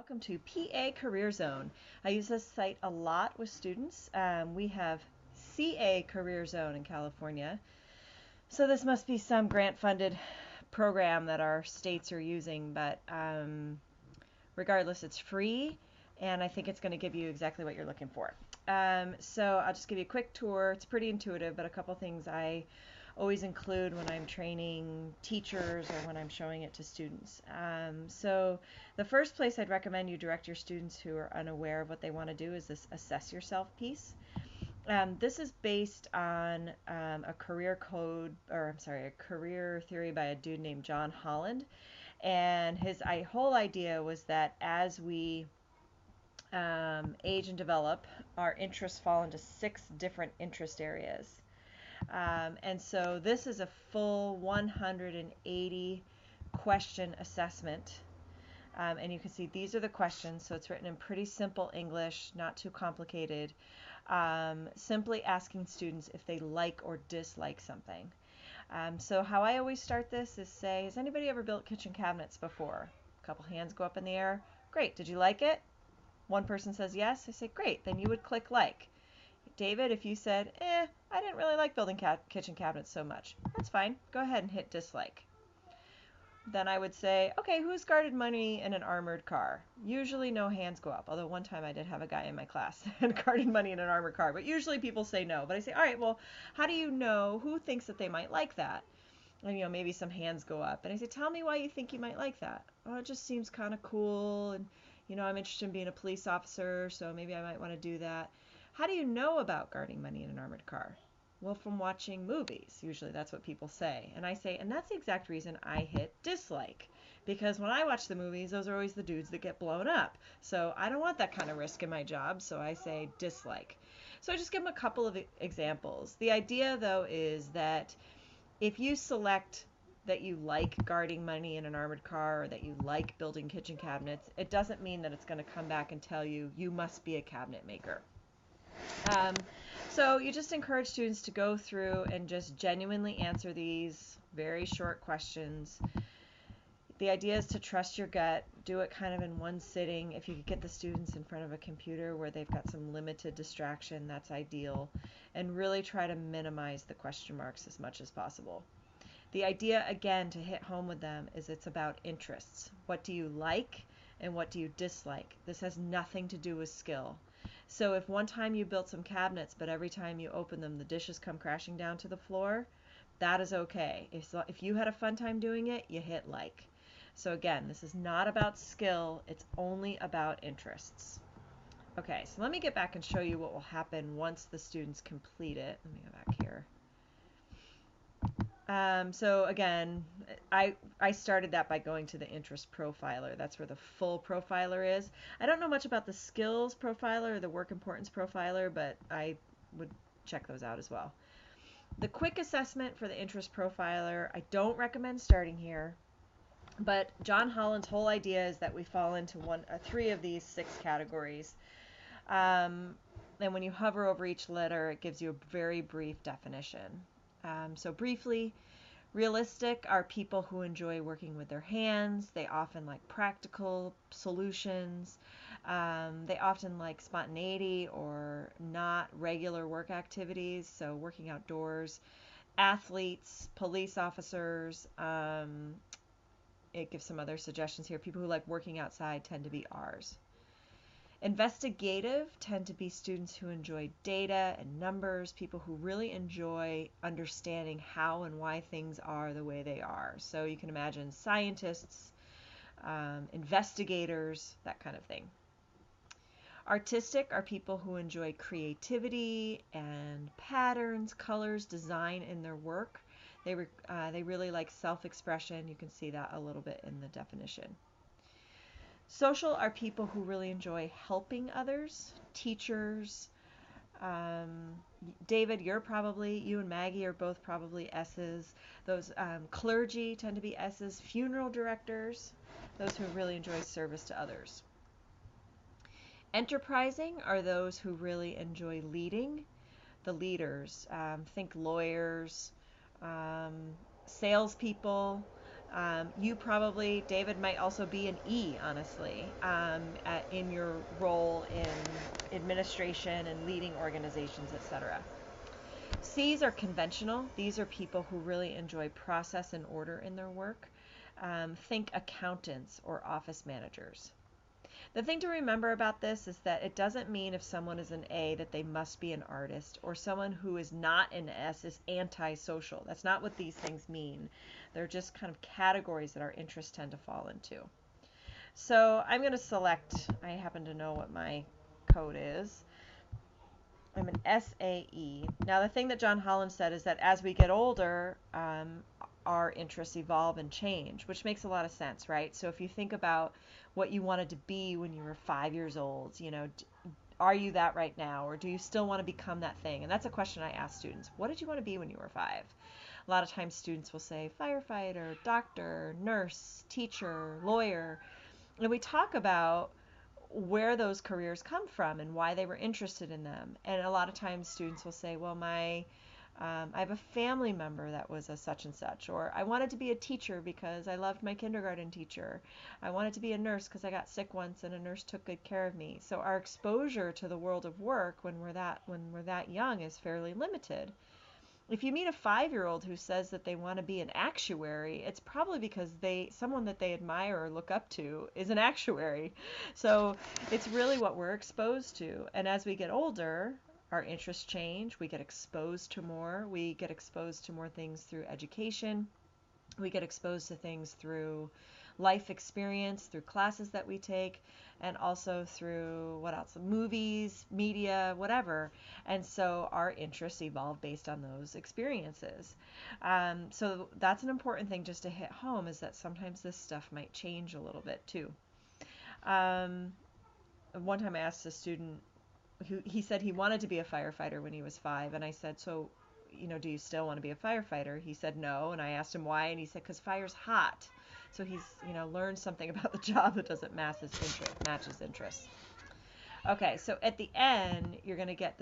Welcome to PA Career Zone. I use this site a lot with students. We have CA Career Zone in California. So this must be some grant-funded program that our states are using, but regardless, it's free, and I think it's going to give you exactly what you're looking for. So I'll just give you a quick tour. It's pretty intuitive, but a couple things I always include when I'm training teachers or when I'm showing it to students. So the first place I'd recommend you direct your students who are unaware of what they want to do is this assess yourself piece. This is based on a career code, or I'm sorry, a career theory by a dude named John Holland. And his whole idea was that as we age and develop, our interests fall into 6 different interest areas. And so this is a full 180 question assessment. And you can see these are the questions, so it's written in pretty simple English, not too complicated. Simply asking students if they like or dislike something. So how I always start this is say, has anybody ever built kitchen cabinets before? A couple hands go up in the air. Great, did you like it? One person says yes. I say, great, then you would click like. David, if you said, I didn't really like building kitchen cabinets so much, that's fine. Go ahead and hit dislike. Then I would say, okay, who's guarded money in an armored car? Usually no hands go up, although one time I did have a guy in my class that guarded money in an armored car, but usually people say no. But I say, all right, well, how do you know who thinks that they might like that? And, maybe some hands go up. And I say, tell me why you think you might like that. Oh, it just seems kind of cool, and, I'm interested in being a police officer, so maybe I might want to do that. How do you know about guarding money in an armored car? Well, from watching movies. Usually that's what people say. And I say, and that's the exact reason I hit dislike. Because when I watch the movies, those are always the dudes that get blown up. So I don't want that kind of risk in my job, so I say dislike. So I just give them a couple of examples. The idea, though, is that if you select that you like guarding money in an armored car or that you like building kitchen cabinets, it doesn't mean that it's going to come back and tell you you must be a cabinet maker. So you just encourage students to go through and just genuinely answer these very short questions. The idea is to trust your gut, do it kind of in one sitting. If you could get the students in front of a computer where they've got some limited distraction, that's ideal. And really try to minimize the question marks as much as possible. The idea, again, to hit home with them is it's about interests. What do you like and what do you dislike? This has nothing to do with skill. So if one time you built some cabinets, but every time you open them, the dishes come crashing down to the floor, that is okay. If you had a fun time doing it, you hit like. So again, this is not about skill. It's only about interests. Okay, so let me get back and show you what will happen once the students complete it. Let me go back here. So again, I started that by going to the interest profiler. That's where the full profiler is. I don't know much about the skills profiler or the work importance profiler, but I would check those out as well. The quick assessment for the interest profiler, I don't recommend starting here, but John Holland's whole idea is that we fall into 3 of these 6 categories. And when you hover over each letter, it gives you a very brief definition. So briefly, realistic are people who enjoy working with their hands. They often like practical solutions. They often like spontaneity or not regular work activities, so working outdoors. Athletes, police officers. It gives some other suggestions here. People who like working outside tend to be R's. Investigative tend to be students who enjoy data and numbers, people who really enjoy understanding how and why things are the way they are. So you can imagine scientists, investigators, that kind of thing. Artistic are people who enjoy creativity and patterns, colors, design in their work. They really like self-expression. You can see that a little bit in the definition. Social are people who really enjoy helping others, teachers. David, you and Maggie are both probably S's. Those clergy tend to be S's. Funeral directors, those who really enjoy service to others. Enterprising are those who really enjoy leading, the leaders. Think lawyers, salespeople, You probably, David, might also be an E, honestly, in your role in administration and leading organizations, etc. C's are conventional. These are people who really enjoy process and order in their work. Think accountants or office managers. The thing to remember about this is that it doesn't mean if someone is an A that they must be an artist, or someone who is not an S is antisocial. That's not what these things mean. They're just kind of categories that our interests tend to fall into. So I'm going to select, I happen to know what my code is. I'm an SAE. Now, the thing that John Holland said is that as we get older, our interests evolve and change, which makes a lot of sense, right? So if you think about what you wanted to be when you were 5 years old, are you that right now, or do you still want to become that thing? And that's a question I ask students. What did you want to be when you were 5? A lot of times students will say firefighter, doctor, nurse, teacher, lawyer. And we talk about where those careers come from and why they were interested in them. And a lot of times students will say, well, I have a family member that was a such and such, or I wanted to be a teacher because I loved my kindergarten teacher. I wanted to be a nurse because I got sick once and a nurse took good care of me. So our exposure to the world of work when we're that young is fairly limited. If you meet a 5-year-old who says that they want to be an actuary, it's probably because someone that they admire or look up to is an actuary. So it's really what we're exposed to. And as we get older, our interests change. We get exposed to more. We get exposed to more things through education. We get exposed to things through life experience, through classes that we take, and also through what else? Movies, media, whatever. And so our interests evolve based on those experiences. So that's an important thing just to hit home, is that sometimes this stuff might change a little bit too. One time I asked a student who he said he wanted to be a firefighter when he was 5, and I said, so do you still want to be a firefighter? He said no, and I asked him why, and he said because fire's hot. So he's learned something about the job that doesn't match his interests. Okay, so at the end you're going to get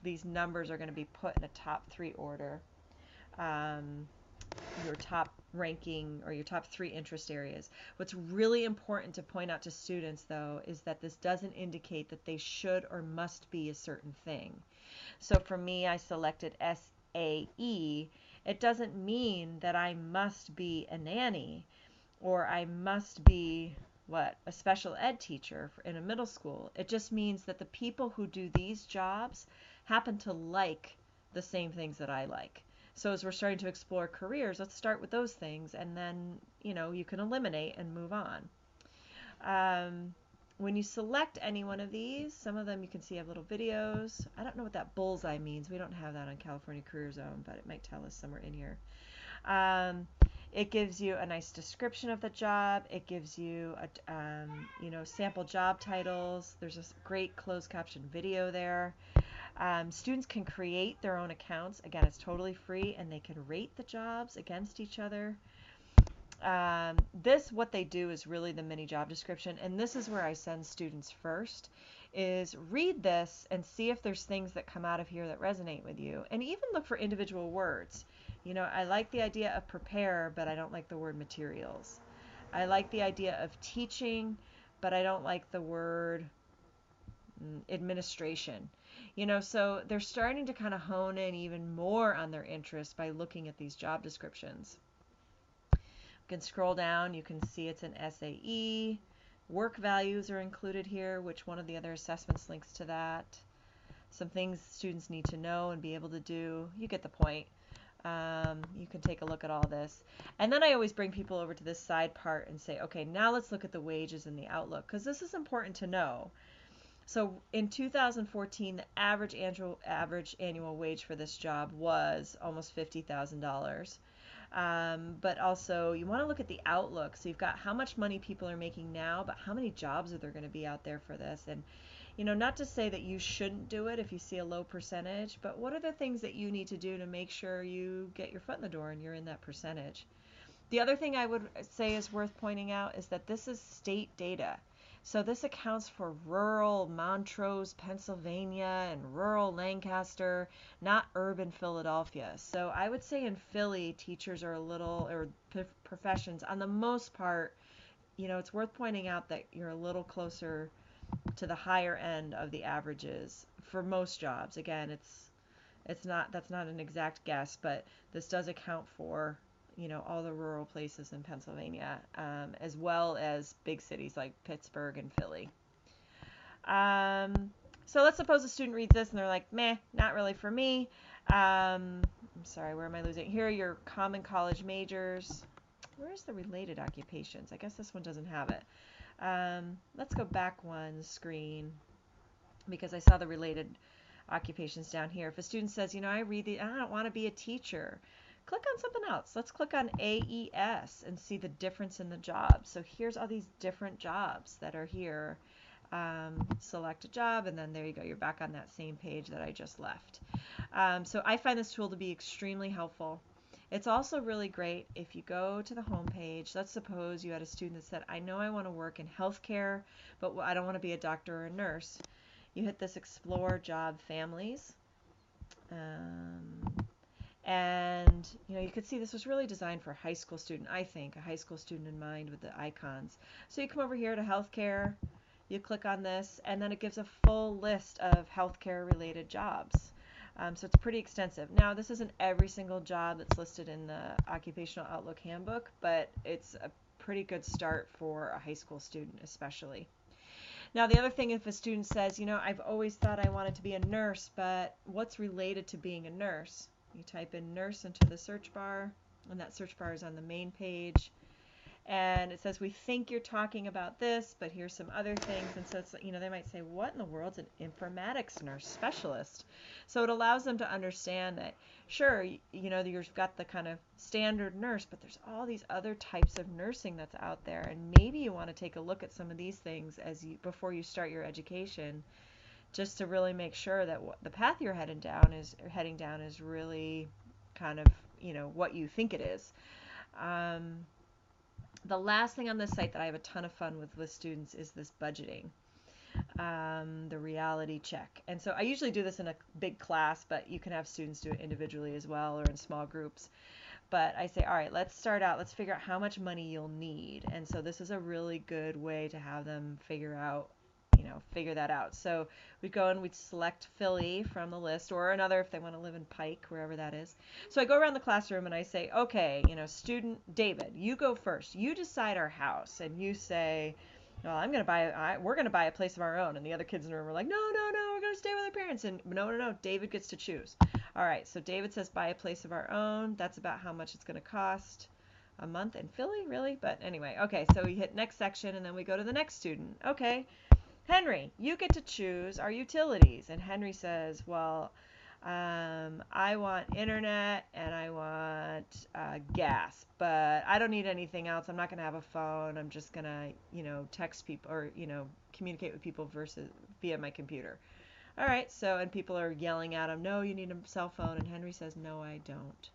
these numbers are going to be put in a top 3 order. Your top ranking or your top 3 interest areas. What's really important to point out to students, though, is that this doesn't indicate that they should or must be a certain thing. So for me, I selected SAE. It doesn't mean that I must be a nanny or I must be a special ed teacher in a middle school. It just means that the people who do these jobs happen to like the same things that I like. So as we're starting to explore careers, let's start with those things, and then you can eliminate and move on. When you select any one of these, some of them you can see have little videos. I don't know what that bullseye means. We don't have that on California Career Zone, but it might tell us somewhere in here. It gives you a nice description of the job. It gives you sample job titles. There's a great closed caption video there. Students can create their own accounts. Again, it's totally free, and they can rate the jobs against each other. What they do is really the mini job description, and this is where I send students first, is read this and see if there's things that come out of here that resonate with you, and even look for individual words. I like the idea of prepare, but I don't like the word materials. I like the idea of teaching, but I don't like the word administration. So they're starting to kind of hone in even more on their interests by looking at these job descriptions. You can scroll down, you can see it's an SAE. Work values are included here, which one of the other assessments links to that. Some things students need to know and be able to do. You get the point. You can take a look at all this. And then I always bring people over to this side part and say, okay, now let's look at the wages and the outlook, because this is important to know. So in 2014, the average annual wage for this job was almost $50,000. But also you want to look at the outlook. So you've got how much money people are making now, but how many jobs are there going to be out there for this? And not to say that you shouldn't do it if you see a low percentage, but what are the things that you need to do to make sure you get your foot in the door and you're in that percentage? The other thing I would say is worth pointing out is that this is state data. So this accounts for rural Montrose, Pennsylvania, and rural Lancaster, not urban Philadelphia. So I would say in Philly, teachers are a little, or professions, on the most part, it's worth pointing out that you're a little closer to the higher end of the averages for most jobs. Again, it's not that's not an exact guess, but this does account for all the rural places in Pennsylvania, as well as big cities like Pittsburgh and Philly. So let's suppose a student reads this and they're like, meh, not really for me. I'm sorry, where am I losing? Here are your common college majors. Where's the related occupations? I guess this one doesn't have it. Let's go back one screen because I saw the related occupations down here. If a student says, I don't want to be a teacher, click on something else. Let's click on AES and see the difference in the jobs. So here's all these different jobs that are here. Select a job, and then there you go. You're back on that same page that I just left. So I find this tool to be extremely helpful. It's also really great if you go to the home page. Let's suppose you had a student that said, I know I want to work in healthcare, but I don't want to be a doctor or a nurse. You hit this Explore Job Families. And you could see this was really designed for a high school student, I think, a high school student in mind with the icons. So you come over here to healthcare, you click on this, and then it gives a full list of healthcare related jobs. So it's pretty extensive. Now, this isn't every single job that's listed in the Occupational Outlook Handbook, but it's a pretty good start for a high school student especially. Now, the other thing, if a student says, I've always thought I wanted to be a nurse, but what's related to being a nurse? You type in nurse into the search bar, and that search bar is on the main page. And it says, we think you're talking about this, but here's some other things. And so it's, they might say, what in the world's an informatics nurse specialist? So it allows them to understand that, sure, you've got the kind of standard nurse, but there's all these other types of nursing that's out there. And maybe you want to take a look at some of these things before you start your education, just to really make sure that the path you're heading down is really kind of, what you think it is. The last thing on this site that I have a ton of fun with students is this budgeting, the reality check. And so I usually do this in a big class, but you can have students do it individually as well or in small groups. But I say, all right, let's figure out how much money you'll need. And so this is a really good way to have them figure that out. So we'd go and we'd select Philly from the list, or another if they want to live in Pike, wherever that is. So I go around the classroom and I say, okay, student David, you go first. You decide our house, and you say, well, we're going to buy a place of our own. And the other kids in the room are like, no, we're going to stay with our parents. And no, David gets to choose. All right, so David says buy a place of our own. That's about how much it's going to cost a month in Philly, really? But anyway, okay, so we hit next section, and then we go to the next student. Okay, Henry, you get to choose our utilities. And Henry says, well, I want internet and I want gas, but I don't need anything else. I'm not going to have a phone. I'm just going to, text people or, communicate with people via my computer. All right, so, and people are yelling at him, no, you need a cell phone. And Henry says, no, I don't.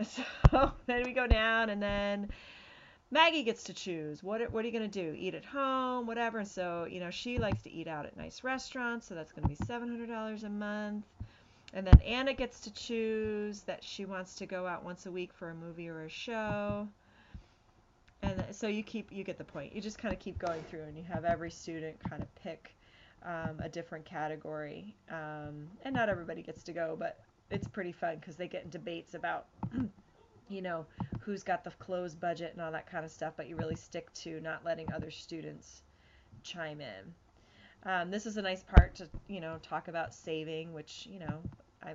So then we go down, and then Maggie gets to choose. What are you going to do? Eat at home, whatever. And so, she likes to eat out at nice restaurants, so that's going to be $700 a month. And then Anna gets to choose that she wants to go out once a week for a movie or a show. And so you get the point. You just kind of keep going through, and you have every student kind of pick a different category. And not everybody gets to go, but it's pretty fun because they get in debates about who's got the closed budget and all that kind of stuff, but you really stick to not letting other students chime in. This is a nice part to, talk about saving, which,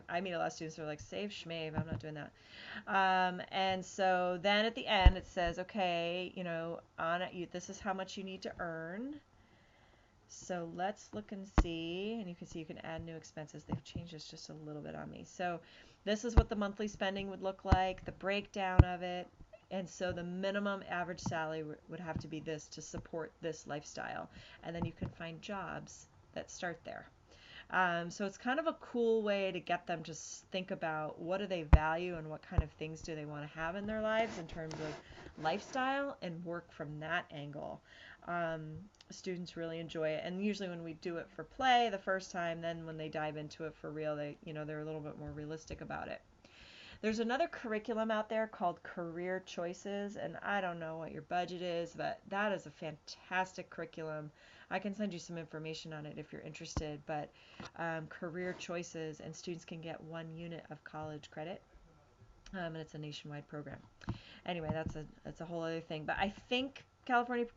I meet a lot of students who are like, save schmave, I'm not doing that. And so then at the end it says, okay, this is how much you need to earn. So let's look and see, and you can see you can add new expenses. They've changed this just a little bit on me. So this is what the monthly spending would look like, the breakdown of it. And so the minimum average salary would have to be this to support this lifestyle. And then you can find jobs that start there. So it's kind of a cool way to get them to think about what do they value and what kind of things do they want to have in their lives in terms of lifestyle, and work from that angle. Students really enjoy it, and usually when we do it for play the first time, then when they dive into it for real, they're a little bit more realistic about it. There's another curriculum out there called Career Choices, and I don't know what your budget is, but that is a fantastic curriculum. I can send you some information on it if you're interested, but Career Choices, and students can get 1 unit of college credit, and it's a nationwide program. Anyway, that's a whole other thing, but I think California